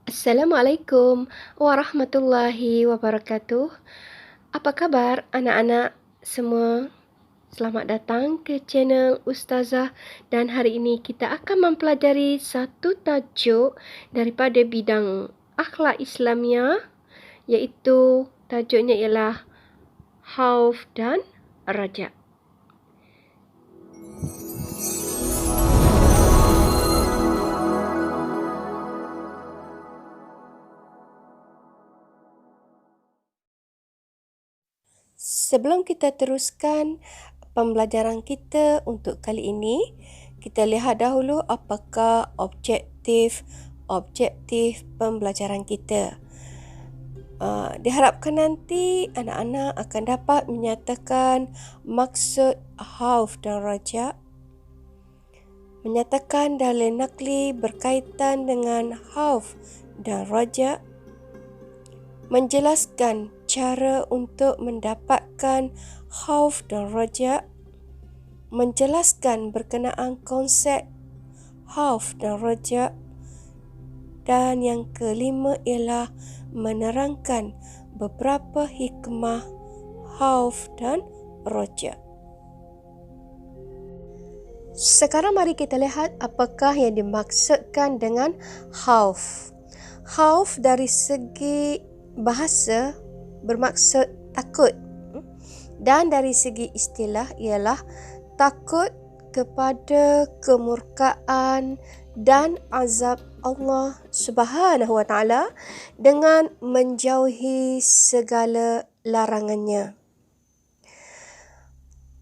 Assalamualaikum warahmatullahi wabarakatuh. Apa kabar anak-anak semua? Selamat datang ke channel Ustazah dan hari ini kita akan mempelajari satu tajuk daripada bidang akhlak Islamiah, iaitu tajuknya ialah khauf dan raja. Sebelum kita teruskan pembelajaran kita untuk kali ini, kita lihat dahulu apakah objektif pembelajaran kita. Diharapkan nanti anak-anak akan dapat menyatakan maksud khauf dan raja, menyatakan dalil nakli berkaitan dengan khauf dan raja, menjelaskan cara untuk mendapatkan khauf dan raja, menjelaskan berkenaan konsep khauf dan raja, dan yang kelima ialah menerangkan beberapa hikmah khauf dan raja. Sekarang mari kita lihat apakah yang dimaksudkan dengan khauf. Khauf dari segi bahasa bermaksud takut, dan dari segi istilah ialah takut kepada kemurkaan dan azab Allah Subhanahu wa taala dengan menjauhi segala larangannya.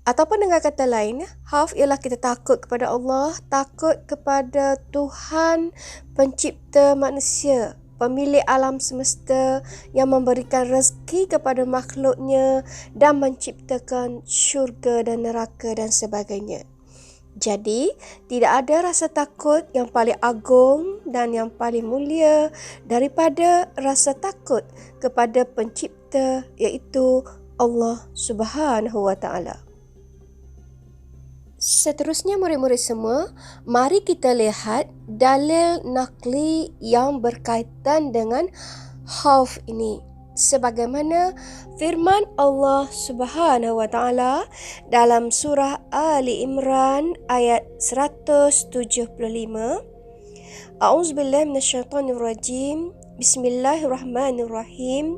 Ataupun dengan kata lain, khauf ialah kita takut kepada Allah, takut kepada Tuhan pencipta manusia, pemilik alam semesta yang memberikan rezeki kepada makhluknya dan menciptakan syurga dan neraka dan sebagainya. Jadi, tidak ada rasa takut yang paling agung dan yang paling mulia daripada rasa takut kepada pencipta, iaitu Allah Subhanahu wa taala. Seterusnya murid-murid semua, mari kita lihat dalil nakli yang berkaitan dengan khauf ini. Sebagaimana firman Allah Subhanahu wa taala dalam surah Ali Imran ayat 175. A'udzubillahi minasyaitonirrajim. Bismillahirrahmanirrahim.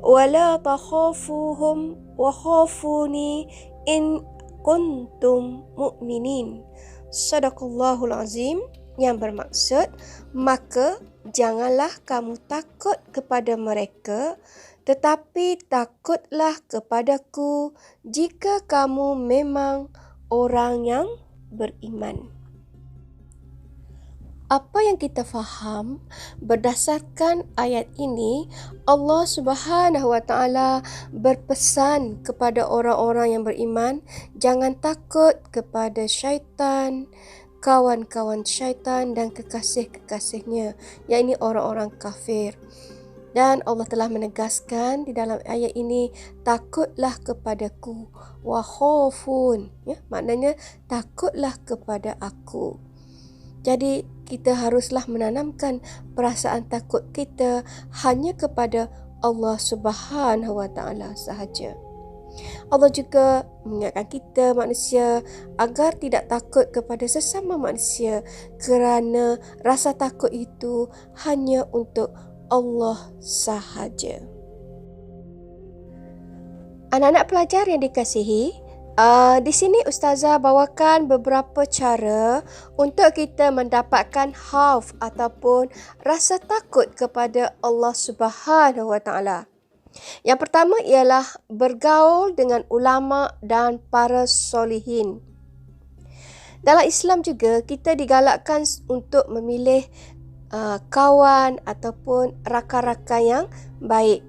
Wala takhafuhum wa khafuni in kuntum mu'minin. Sadaqallahul azim, yang bermaksud, maka janganlah kamu takut kepada mereka, tetapi takutlah kepadaku jika kamu memang orang yang beriman. Apa yang kita faham berdasarkan ayat ini, Allah Subhanahu wa taala berpesan kepada orang-orang yang beriman, jangan takut kepada syaitan, kawan-kawan syaitan dan kekasih-kekasihnya, yakni orang-orang kafir. Dan Allah telah menegaskan di dalam ayat ini, takutlah kepadaku, wa khafun, maknanya takutlah kepada aku. Jadi kita haruslah menanamkan perasaan takut kita hanya kepada Allah Subhanahu wa taala sahaja. Allah juga mengingatkan kita manusia agar tidak takut kepada sesama manusia, kerana rasa takut itu hanya untuk Allah sahaja. Anak-anak pelajar yang dikasihi, di sini Ustazah bawakan beberapa cara untuk kita mendapatkan khauf ataupun rasa takut kepada Allah Subhanahu wa taala. Yang pertama ialah bergaul dengan ulama dan para solihin. Dalam Islam juga kita digalakkan untuk memilih kawan ataupun rakan-rakan yang baik.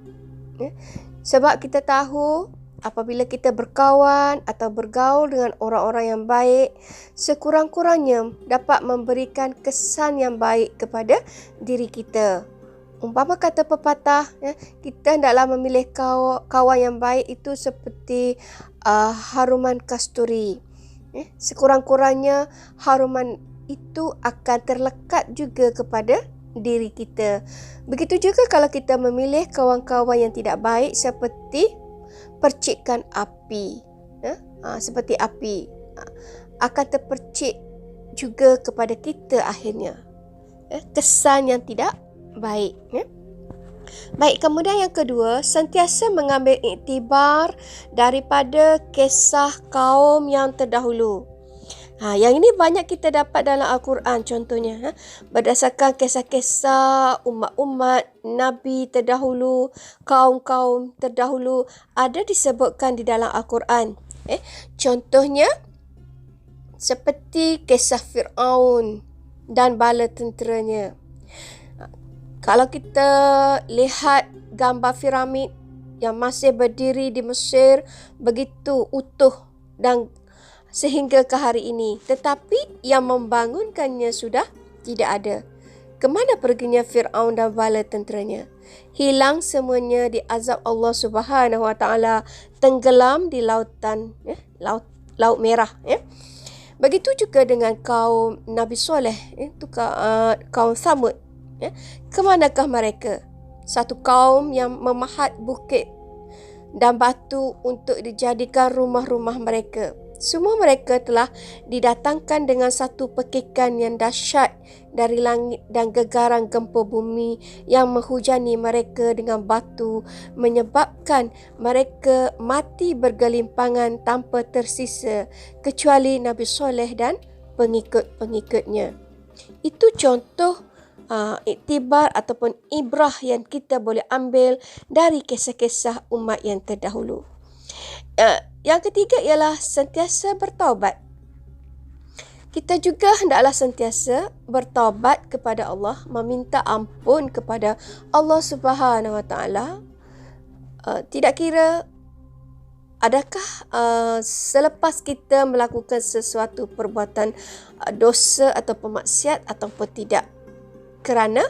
Sebab kita tahu apabila kita berkawan atau bergaul dengan orang-orang yang baik, sekurang-kurangnya dapat memberikan kesan yang baik kepada diri kita. Umpama kata pepatah, kita hendaklah memilih kawan yang baik itu seperti haruman kasturi. Sekurang-kurangnya haruman itu akan terlekat juga kepada diri kita. Begitu juga kalau kita memilih kawan-kawan yang tidak baik seperti percikan api. Seperti api. Akan terpercik juga kepada kita akhirnya. Kesan yang tidak baik. Baik, kemudian yang kedua, sentiasa mengambil iktibar daripada kisah kaum yang terdahulu. Yang ini banyak kita dapat dalam Al-Quran contohnya. Berdasarkan kisah-kisah umat-umat Nabi terdahulu, kaum-kaum terdahulu ada disebutkan di dalam Al-Quran. Contohnya seperti kisah Fir'aun dan bala tenteranya. Kalau kita lihat gambar piramid yang masih berdiri di Mesir begitu utuh dan sehingga ke hari ini, tetapi yang membangunkannya sudah tidak ada. Kemana perginya Fir'aun dan bala tenteranya? Hilang semuanya di azab Allah Subhanahu Wa Taala, tenggelam di lautan, laut merah. Begitu juga dengan kaum Nabi Soleh, itu kaum Thamud. Kemanakah mereka? Satu kaum yang memahat bukit dan batu untuk dijadikan rumah-rumah mereka. Semua mereka telah didatangkan dengan satu pekikan yang dahsyat dari langit dan gegaran gempa bumi yang menghujani mereka dengan batu, menyebabkan mereka mati bergelimpangan tanpa tersisa kecuali Nabi Soleh dan pengikut-pengikutnya. Itu contoh iktibar ataupun ibrah yang kita boleh ambil dari kisah-kisah umat yang terdahulu. Yang ketiga ialah sentiasa bertaubat. Kita juga hendaklah sentiasa bertaubat kepada Allah, meminta ampun kepada Allah Subhanahu Wa Taala. Tidak kira adakah selepas kita melakukan sesuatu perbuatan dosa atau maksiat ataupun tidak. Kerana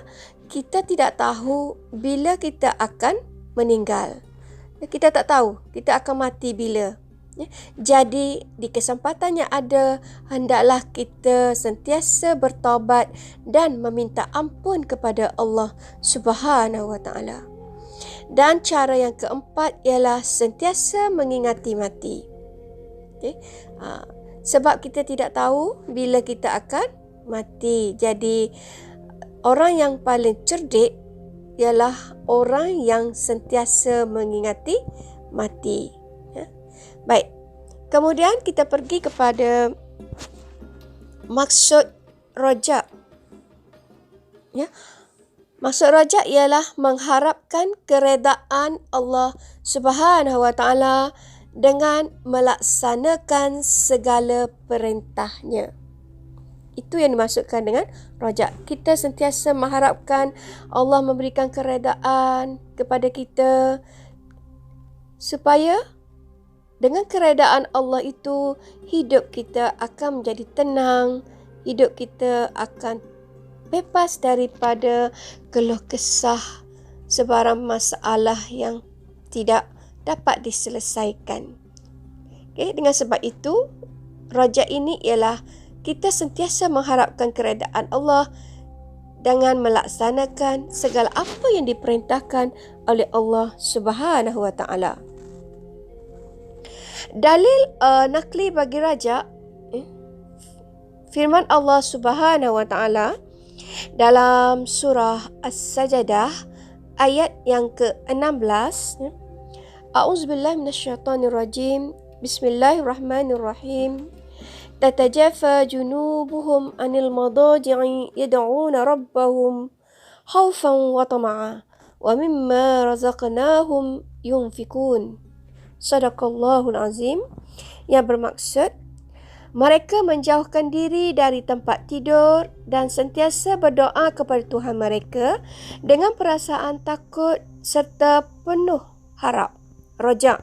kita tidak tahu bila kita akan meninggal. Kita tak tahu kita akan mati bila. Jadi di kesempatan yang ada, hendaklah kita sentiasa bertaubat dan meminta ampun kepada Allah Subhanahu Wa Taala. Dan cara yang keempat ialah sentiasa mengingati mati. Sebab kita tidak tahu bila kita akan mati. Jadi orang yang paling cerdik ialah orang yang sentiasa mengingati mati. Baik. Kemudian kita pergi kepada maksud rojak. Maksud rojak ialah mengharapkan keredaan Allah Subhanahu Wa Taala dengan melaksanakan segala perintahnya. Itu yang dimaksudkan dengan rojak. Kita sentiasa mengharapkan Allah memberikan keredaan kepada kita supaya dengan keredaan Allah itu hidup kita akan menjadi tenang, hidup kita akan bebas daripada keluh kesah sebarang masalah yang tidak dapat diselesaikan. Dengan sebab itu, rojak ini ialah kita sentiasa mengharapkan keredaan Allah dengan melaksanakan segala apa yang diperintahkan oleh Allah Subhanahu Wa Taala. Dalil nakli bagi rajak, firman Allah Subhanahu Wa Taala dalam surah As-Sajdah ayat yang ke-16. A'udzubillahi minasyaitonirrajim. Bismillahirrahmanirrahim. تتجافى جنوبهم عن المضاجع يدعون ربهم خوفا وطمعا ومما رزقناهم ينفقون. Sadaqallahul Azim, yang bermaksud mereka menjauhkan diri dari tempat tidur dan sentiasa berdoa kepada Tuhan mereka dengan perasaan takut serta penuh harap. Rojak,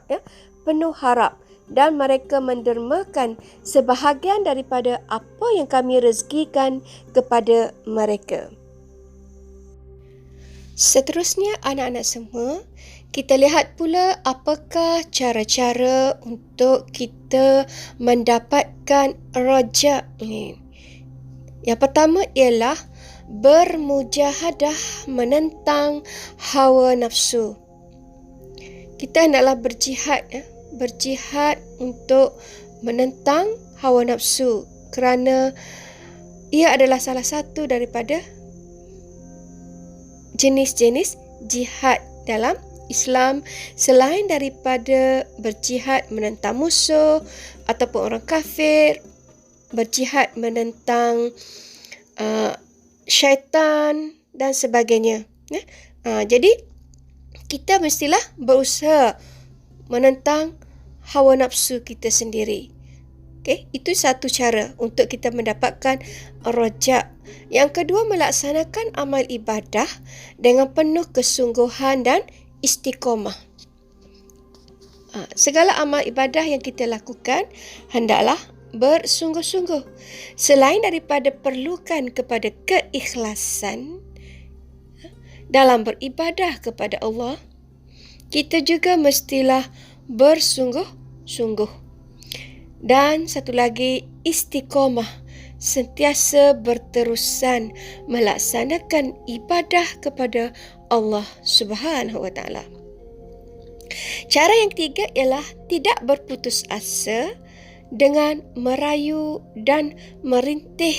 penuh harap. Dan mereka mendermakan sebahagian daripada apa yang kami rezekikan kepada mereka. Seterusnya, anak-anak semua, kita lihat pula apakah cara-cara untuk kita mendapatkan rojak ini. Yang pertama ialah bermujahadah menentang hawa nafsu. Kita hendaklah berjihad, berjihad untuk menentang hawa nafsu, kerana ia adalah salah satu daripada jenis-jenis jihad dalam Islam, selain daripada berjihad menentang musuh ataupun orang kafir, berjihad menentang syaitan dan sebagainya. Jadi kita mestilah berusaha menentang hawa nafsu kita sendiri. Itu satu cara untuk kita mendapatkan rojak. Yang kedua, melaksanakan amal ibadah dengan penuh kesungguhan dan istiqamah. Segala amal ibadah yang kita lakukan hendaklah bersungguh-sungguh. Selain daripada perlukan kepada keikhlasan dalam beribadah kepada Allah, kita juga mestilah bersungguh-sungguh. Dan satu lagi, istiqamah, sentiasa berterusan melaksanakan ibadah kepada Allah Subhanahu wa taala. Cara yang ketiga ialah tidak berputus asa dengan merayu dan merintih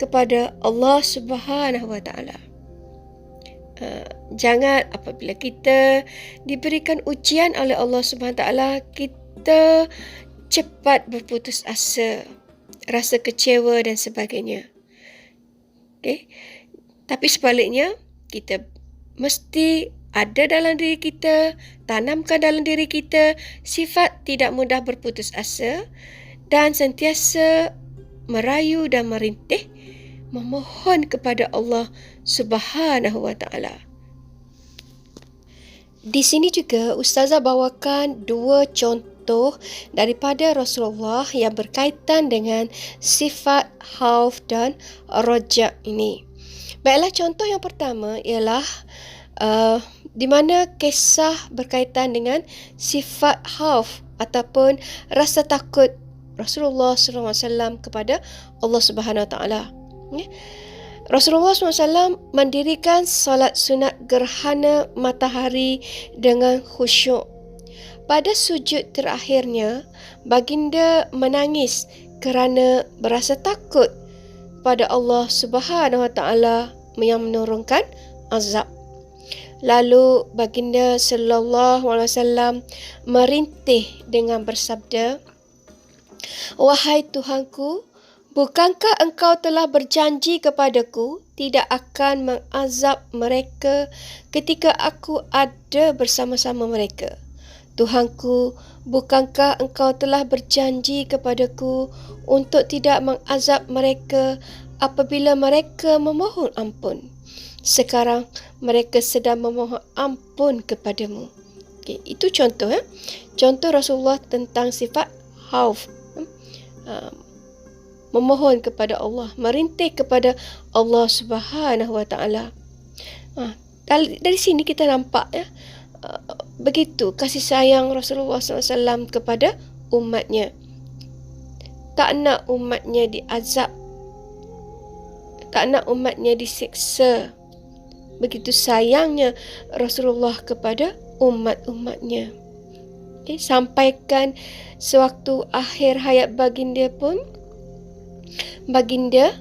kepada Allah Subhanahu wa taala. Jangan apabila kita diberikan ujian oleh Allah Subhanahu wa taala, kita cepat berputus asa, rasa kecewa dan sebagainya. Tapi sebaliknya, kita mesti ada dalam diri kita, tanamkan dalam diri kita sifat tidak mudah berputus asa dan sentiasa merayu dan merintih, memohon kepada Allah Subhanahu wa taala. Di sini juga Ustazah bawakan dua contoh daripada Rasulullah yang berkaitan dengan sifat khauf dan rojak ini. Baiklah, contoh yang pertama ialah di mana kisah berkaitan dengan sifat khauf ataupun rasa takut Rasulullah SAW kepada Allah Subhanahu Wa Taala. Rasulullah SAW mendirikan salat sunat gerhana matahari dengan khusyuk. Pada sujud terakhirnya, baginda menangis kerana berasa takut pada Allah Subhanahu Wa Taala yang menurunkan azab. Lalu baginda sallallahu alaihi wasallam merintih dengan bersabda, "Wahai Tuhanku, bukankah engkau telah berjanji kepadaku tidak akan mengazab mereka ketika aku ada bersama-sama mereka? Tuhanku, bukankah engkau telah berjanji kepadaku untuk tidak mengazab mereka apabila mereka memohon ampun? Sekarang mereka sedang memohon ampun kepadamu." Itu contoh. Contoh Rasulullah tentang sifat khauf. Memohon kepada Allah, merintih kepada Allah Subhanahu Wa Taala. Dari sini kita nampak begitu kasih sayang Rasulullah SAW kepada umatnya. Tak nak umatnya diazab, tak nak umatnya disiksa. Begitu sayangnya Rasulullah kepada umat-umatnya. Sampaikan sewaktu akhir hayat baginda pun, baginda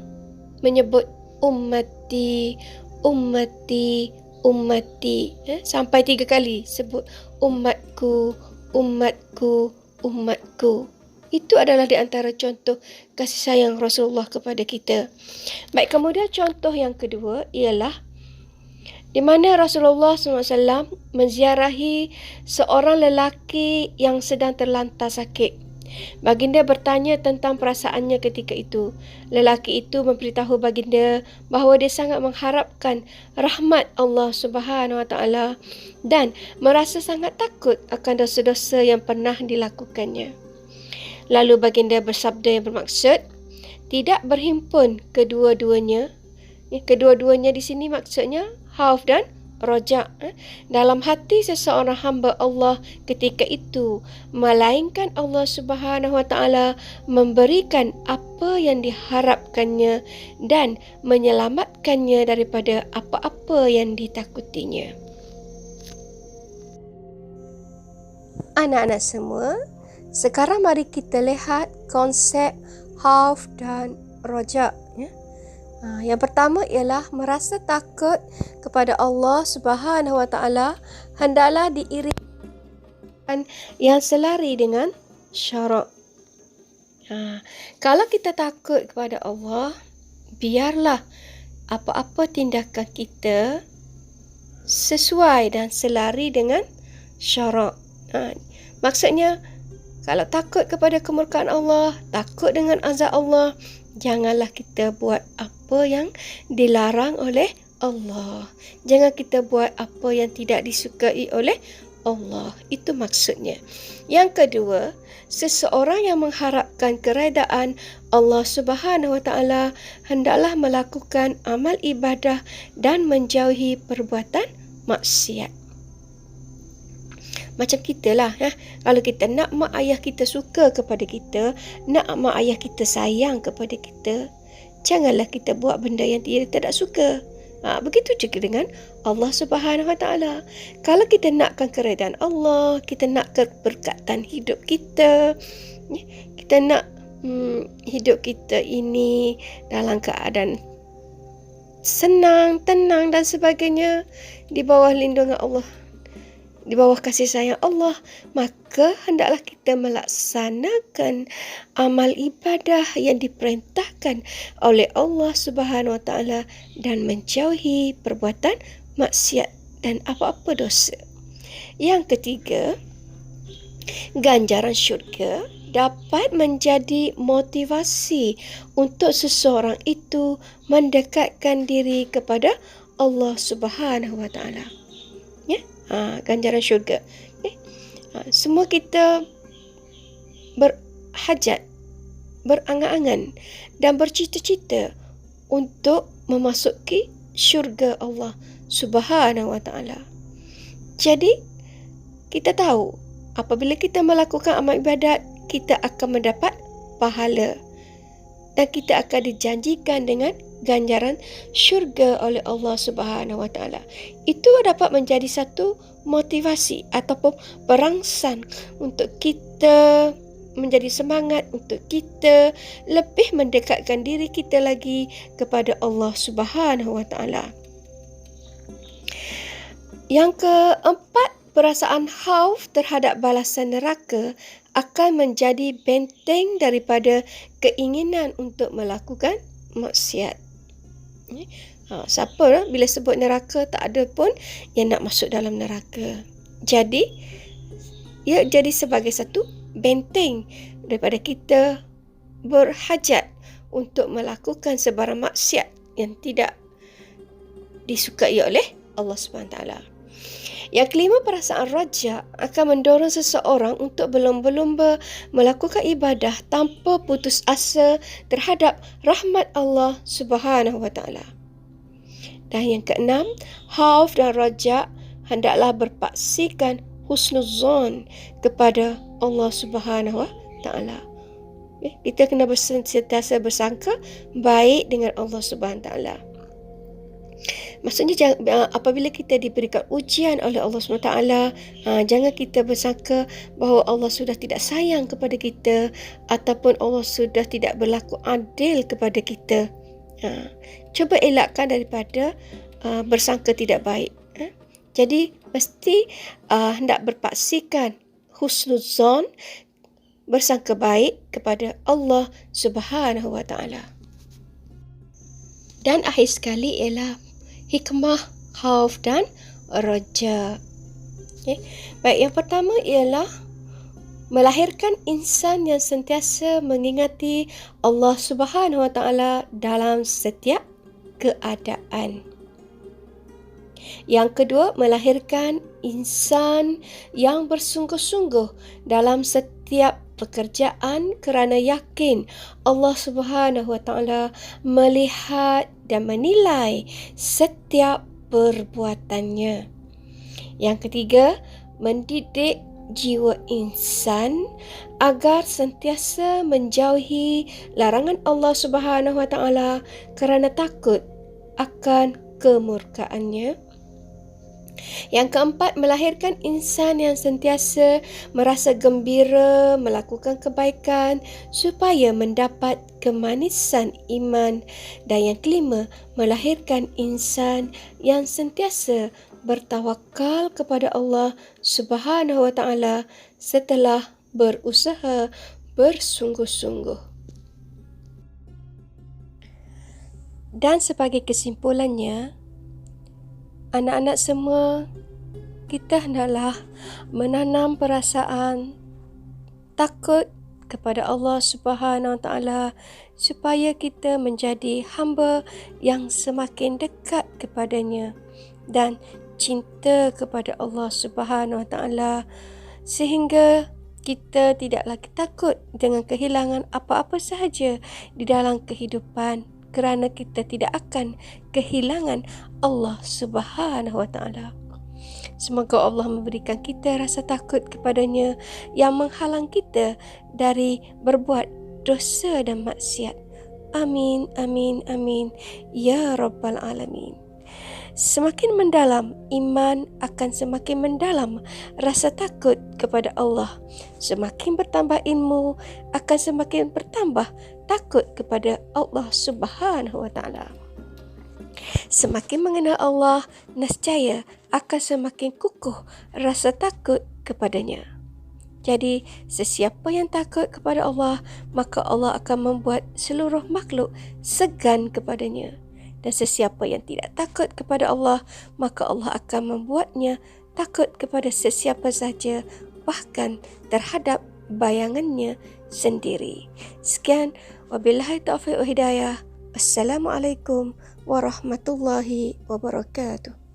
menyebut ummati, ummati, ummati. Sampai 3 kali sebut umatku, umatku, umatku. Itu adalah di antara contoh kasih sayang Rasulullah kepada kita. Baik, kemudian contoh yang kedua ialah di mana Rasulullah SAW menziarahi seorang lelaki yang sedang terlantar sakit. Baginda bertanya tentang perasaannya ketika itu. Lelaki itu memberitahu baginda bahawa dia sangat mengharapkan rahmat Allah Subhanahu Wa Taala dan merasa sangat takut akan dosa-dosa yang pernah dilakukannya. Lalu baginda bersabda yang bermaksud tidak berhimpun kedua-duanya. Kedua-duanya di sini maksudnya khauf dan roja dalam hati seseorang hamba Allah ketika itu, melainkan Allah Subhanahu Wa Taala memberikan apa yang diharapkannya dan menyelamatkannya daripada apa-apa yang ditakutinya. Anak-anak semua, sekarang mari kita lihat konsep khauf dan roja. Yang pertama ialah merasa takut kepada Allah Subhanahu Wa Taala hendaklah diiringi yang selari dengan syarak. Kalau kita takut kepada Allah, biarlah apa-apa tindakan kita sesuai dan selari dengan syarak. Maksudnya, kalau takut kepada kemurkaan Allah, takut dengan azab Allah, janganlah kita buat apa yang dilarang oleh Allah. Jangan kita buat apa yang tidak disukai oleh Allah. Itu maksudnya. Yang kedua, seseorang yang mengharapkan keredaan Allah Subhanahu Wa Taala hendaklah melakukan amal ibadah dan menjauhi perbuatan maksiat. Macam kita lah. Kalau kita nak mak ayah kita suka kepada kita, nak mak ayah kita sayang kepada kita, janganlah kita buat benda yang dia tidak suka. Begitu juga dengan Allah Subhanahu Wa Taala. Kalau kita nakkan keredaan Allah, kita nak keberkatan hidup kita, kita nak hidup kita ini dalam keadaan senang, tenang dan sebagainya, di bawah lindungan Allah, di bawah kasih sayang Allah, maka hendaklah kita melaksanakan amal ibadah yang diperintahkan oleh Allah Subhanahu Wa Taala dan menjauhi perbuatan maksiat dan apa-apa dosa. Yang ketiga, ganjaran syurga dapat menjadi motivasi untuk seseorang itu mendekatkan diri kepada Allah Subhanahu Wa Taala. Ganjaran syurga. Semua kita berhajat, berangan-angan dan bercita-cita untuk memasuki syurga Allah Subhanahu Wa Taala. Jadi, kita tahu apabila kita melakukan amal ibadat, kita akan mendapat pahala dan kita akan dijanjikan dengan ganjaran syurga oleh Allah Subhanahu Wa Taala. Itu dapat menjadi satu motivasi ataupun perangsang untuk kita menjadi semangat untuk kita lebih mendekatkan diri kita lagi kepada Allah Subhanahu Wa Taala. Yang keempat, perasaan khauf terhadap balasan neraka akan menjadi benteng daripada keinginan untuk melakukan maksiat. Siapa bila sebut neraka, tak ada pun yang nak masuk dalam neraka. Jadi, ia jadi sebagai satu benteng daripada kita berhajat untuk melakukan sebarang maksiat yang tidak disukai oleh Allah SWT. Yang kelima, perasaan raja akan mendorong seseorang untuk berlomba-lomba melakukan ibadah tanpa putus asa terhadap rahmat Allah Subhanahu Wa Taala. Dan yang keenam, khauf dan raja hendaklah berpaksikan husnuzon kepada Allah Subhanahu Wa Taala. Kita kena sentiasa bersangka baik dengan Allah Subhanahu Wa Taala. Maksudnya, apabila kita diberikan ujian oleh Allah SWT, jangan kita bersangka bahawa Allah sudah tidak sayang kepada kita ataupun Allah sudah tidak berlaku adil kepada kita. Cuba elakkan daripada bersangka tidak baik. Jadi, mesti hendak berpaksikan husnuzon, bersangka baik kepada Allah Subhanahu Wa Taala. Dan akhir sekali ialah hikmah khauf dan raja. Baik, yang pertama ialah melahirkan insan yang sentiasa mengingati Allah Subhanahu Wa Taala dalam setiap keadaan. Yang kedua, melahirkan insan yang bersungguh-sungguh dalam setiap pekerjaan kerana yakin Allah Subhanahu Wa Taala melihat dan menilai setiap perbuatannya. Yang ketiga, mendidik jiwa insan agar sentiasa menjauhi larangan Allah Subhanahu Wa Taala kerana takut akan kemurkaannya. Yang keempat, melahirkan insan yang sentiasa merasa gembira melakukan kebaikan supaya mendapat kemanisan iman. Dan yang kelima, melahirkan insan yang sentiasa bertawakal kepada Allah Subhanahu Wa Taala setelah berusaha bersungguh-sungguh. Dan sebagai kesimpulannya, anak-anak semua, kita hendaklah menanam perasaan takut kepada Allah Subhanahu Wa Taala supaya kita menjadi hamba yang semakin dekat kepadanya dan cinta kepada Allah Subhanahu Wa Taala sehingga kita tidak lagi takut dengan kehilangan apa-apa sahaja di dalam kehidupan kerana kita tidak akan kehilangan Allah Subhanahu Wa Taala. Semoga Allah memberikan kita rasa takut kepadanya yang menghalang kita dari berbuat dosa dan maksiat. Amin, amin, amin. Ya Rabbal Alamin. Semakin mendalam iman akan semakin mendalam rasa takut kepada Allah. Semakin bertambah ilmu akan semakin bertambah takut kepada Allah Subhanahu Wa Taala. Semakin mengenal Allah, nescaya akan semakin kukuh rasa takut kepadanya. Jadi, sesiapa yang takut kepada Allah, maka Allah akan membuat seluruh makhluk segan kepadanya. Dan sesiapa yang tidak takut kepada Allah, maka Allah akan membuatnya takut kepada sesiapa saja, bahkan terhadap bayangannya sendiri. Sekian, wabillahi taufiq wa hidayah. Assalamualaikum warahmatullahi wabarakatuh.